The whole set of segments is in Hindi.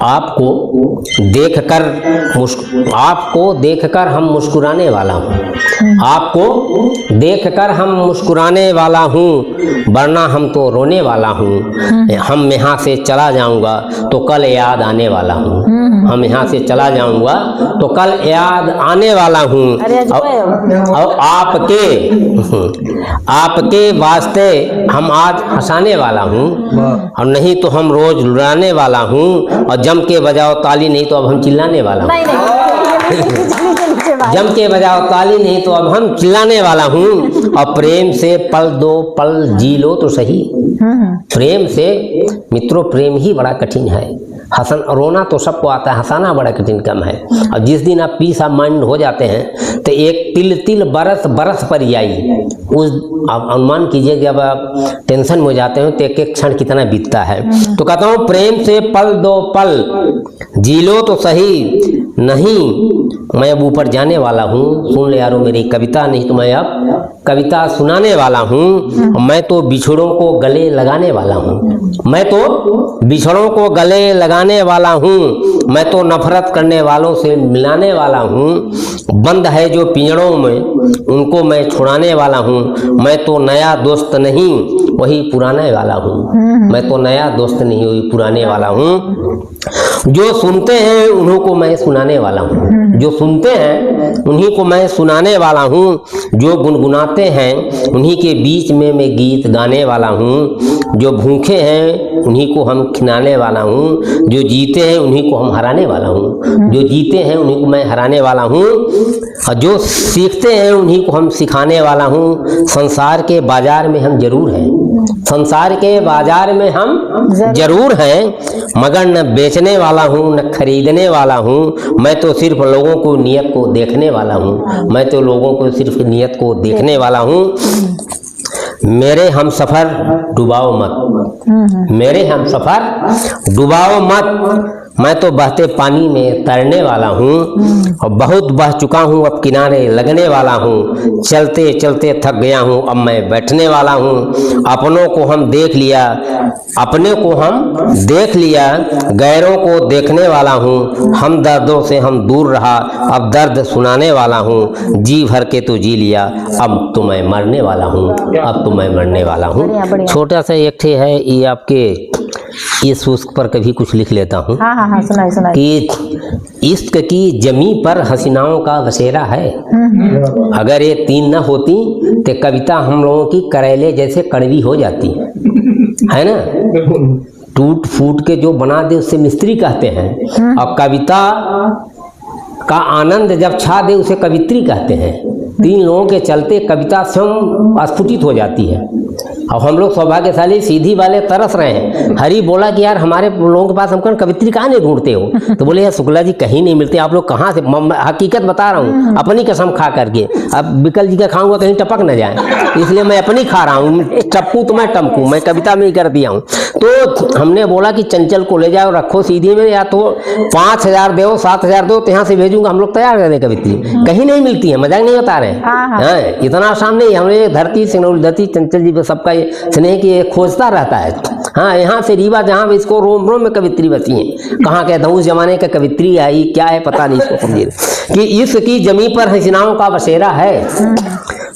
आपको देखकर हम मुस्कुराने वाला हूँ, आपको देखकर हम मुस्कुराने वाला हूँ, वरना हम तो रोने वाला हूँ। हम यहाँ से चला जाऊंगा तो कल याद आने वाला हूँ, हम यहाँ से चला जाऊंगा तो कल याद आने वाला हूँ। और आपके वास्ते हम आज हंसाने वाला हूँ, और नहीं तो हम रोज रुलाने वाला हूँ। और जम के बजाओ ताली, नहीं तो अब हम चिल्लाने वाला हूँ। जम के बजाओ ताली, नहीं तो अब हम चिल्लाने वाला हूँ। और प्रेम से पल दो पल जी लो तो सही। प्रेम से मित्रों, प्रेम ही बड़ा कठिन है। हंसन रोना तो सबको आता है, हंसाना बड़ा कठिन काम है। और जिस दिन आप पीस ऑफ माइंड हो जाते हैं तो एक तिल तिल बरस बरस पर आई, उस आप अनुमान कीजिए कि अब आप टेंशन में हो जाते हो तो एक एक क्षण कितना बीतता है। तो कहता हूँ प्रेम से पल दो पल जी लो तो सही, नहीं मैं अब ऊपर जाने वाला हूँ। सुन ले यारो मेरी कविता, नहीं तो मैं अब कविता सुनाने वाला हूँ। मैं तो बिछड़ों को गले लगाने वाला हूँ, मैं तो बिछड़ों को गले लगाने वाला हूँ। मैं तो नफरत करने वालों से मिलाने वाला हूँ। बंद है जो पिंजड़ों में उनको मैं छुड़ाने वाला हूँ। मैं तो नया दोस्त नहीं वही पुराने वाला हूँ, मैं तो नया दोस्त नहीं वही पुराने वाला हूँ। जो सुनते हैं उन्हीं को मैं सुनाने वाला हूँ, जो सुनते हैं उन्हीं को मैं सुनाने वाला हूँ। जो गुनगुनाते हैं उन्हीं के बीच में मैं गीत गाने वाला हूँ। जो भूखे हैं उन्हीं को हम खिलाने वाला हूँ, जो जीते हैं उन्हीं को हम हराने वाला हूँ। जो जीते हैं उन्हीं को मैं हराने वाला हूँ, और जो सीखते हैं उन्हीं को हम सिखाने वाला हूँ। संसार के बाजार में हम जरूर हैं, संसार के बाजार में हम जरूर हैं, मगर न बेचने वाला हूँ न खरीदने वाला हूँ। मैं तो सिर्फ लोगों को नियत को देखने वाला हूँ, मैं तो लोगों को सिर्फ नियत को देखने वाला हूँ। मेरे हम सफर डुबाओ मत, मेरे हम सफर डुबाओ मत। मैं तो बहते पानी में तैरने वाला हूँ, और बहुत बह चुका हूँ अब किनारे लगने वाला हूँ। चलते चलते थक गया हूँ अब मैं बैठने वाला हूँ। अपनों को हम देख लिया, अपने को हम देख लिया, गैरों को देखने वाला हूँ। हम दर्दों से हम दूर रहा, अब दर्द सुनाने वाला हूँ। जी भर के तो जी लिया, अब तो मैं मरने वाला हूँ, अब तो मैं मरने वाला हूँ। छोटा सा एक ठे है ये आपके इस उस पर कभी कुछ लिख लेता हूँ। हाँ, सुनाइए सुनाइए। कि इश्क की जमी पर हसीनाओं का बसेरा है। अगर ये तीन न होती तो कविता हम लोगों की करेले जैसे कड़वी हो जाती है ना। टूट फूट के जो बना दे उससे मिस्त्री कहते हैं, और कविता का आनंद जब छा दे उसे कवित्री कहते हैं। तीन लोगों के चलते कविता स्वयं स्फुटित हो जाती है। अब हम लोग सौभाग्यशाली सीधी वाले तरस रहे हैं। हरी बोला कि यार हमारे लोगों के पास हमको कवित्री कहाँ नहीं ढूंढते हो, तो बोले यार शुक्ला जी कहीं नहीं मिलते, आप लोग कहाँ से। हकीकत बता रहा हूँ अपनी कसम खा करके। अब विकल जी का खाऊंगा कहीं टपक न जाए, इसलिए मैं अपनी खा रहा हूँ। टपकू तो मैं टपकू, मैं कविता में ही कर दिया हूँ। तो हमने बोला कि चंचल को ले जाओ रखो सीधी में, या तो 5,000 दो 7,000 दो तो यहाँ से भेजूंगा, हम लोग तैयार करने कवित्री। कहीं नहीं मिलती है, मजाक नहीं बता रहे हैं। इतना आसान नहीं। हमने धरती सिंगरौली धरती चंचल जी सबका स्नेह की खोजता रहता है। हाँ, यहाँ से रीवा जहाँ इसको रोम रोम में कवित्री बसी है, कहाँ के उस जमाने का कवित्री आई क्या है पता नहीं इसको समझिए। कि इसकी जमी पर हसीनाओं का बसेरा है,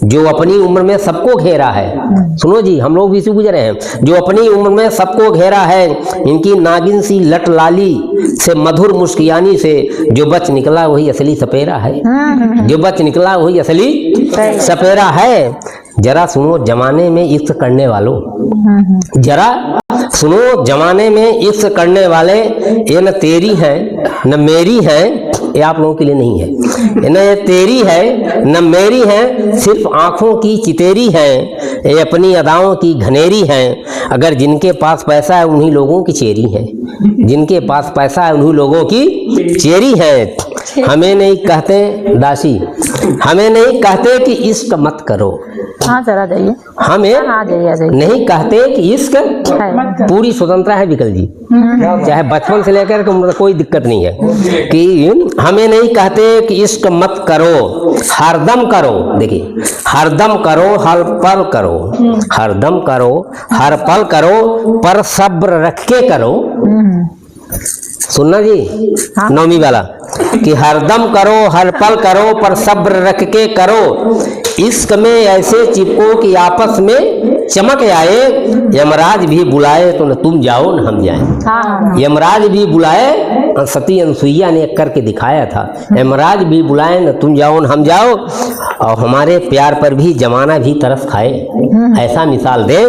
जो अपनी उम्र में सबको घेरा है। सुनो जी, हम लोग भी इसी गुजरे हैं। जो अपनी उम्र में सबको घेरा है, इनकी नागिन सी लट लाली से मधुर मुस्कियानी से जो बच निकला वही असली सपेरा है। जो बच निकला वही असली सपेरा है। जरा सुनो जमाने में इश्क करने वालों, जरा सुनो जमाने में इश्क करने वाले, ये न तेरी है न मेरी है, ये आप लोगों के लिए नहीं है। न ये तेरी है न मेरी है, सिर्फ आंखों की चितेरी है, ये अपनी अदाओं की घनेरी है। अगर जिनके पास पैसा है उन्हीं लोगों की चेरी है, जिनके पास पैसा है उन्हीं लोगों की चेरी है। हमें नहीं कहते दासी, हमें नहीं कहते कि इश्क मत करो। हाँ जरा जाइए। हमें नहीं कहते कि इश्क, पूरी स्वतंत्रता है विकल जी, चाहे बचपन से लेकर के कोई दिक्कत नहीं है। कि हमें नहीं कहते कि इश्क मत करो, हरदम करो। देखिए, हरदम करो, हर पल करो, हरदम करो, हर पल करो, पर सब्र रख के करो। सुनना जी, हाँ। 9वीं वाला कि हरदम करो हर पल करो पर सब्र रख के करो, इश्क में ऐसे चिपको कि आपस में चमक आए, यमराज भी बुलाए तो न तुम जाओ न हम जाएं। हाँ यमराज भी बुलाए, सती अनसुईया ने करके दिखाया था, यमराज भी बुलाए न तुम जाओ न हम जाओ, और हमारे प्यार पर भी जमाना भी तरस खाए। ऐसा मिसाल दे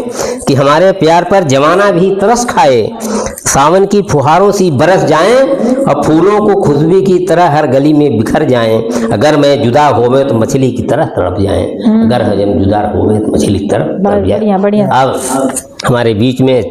कि हमारे प्यार पर जमाना भी तरस खाए, सावन की फुहारों सी बरस जाएं और फूलों को खुशबू की तरह हर गली में बिखर जाएं। अगर मैं जुदा होवे तो मछली की तरह तड़प जाएं, अगर हम जुदा होवे तो मछली की तरह तड़प जाएं। बढ़िया बढ़िया। अब हमारे बीच में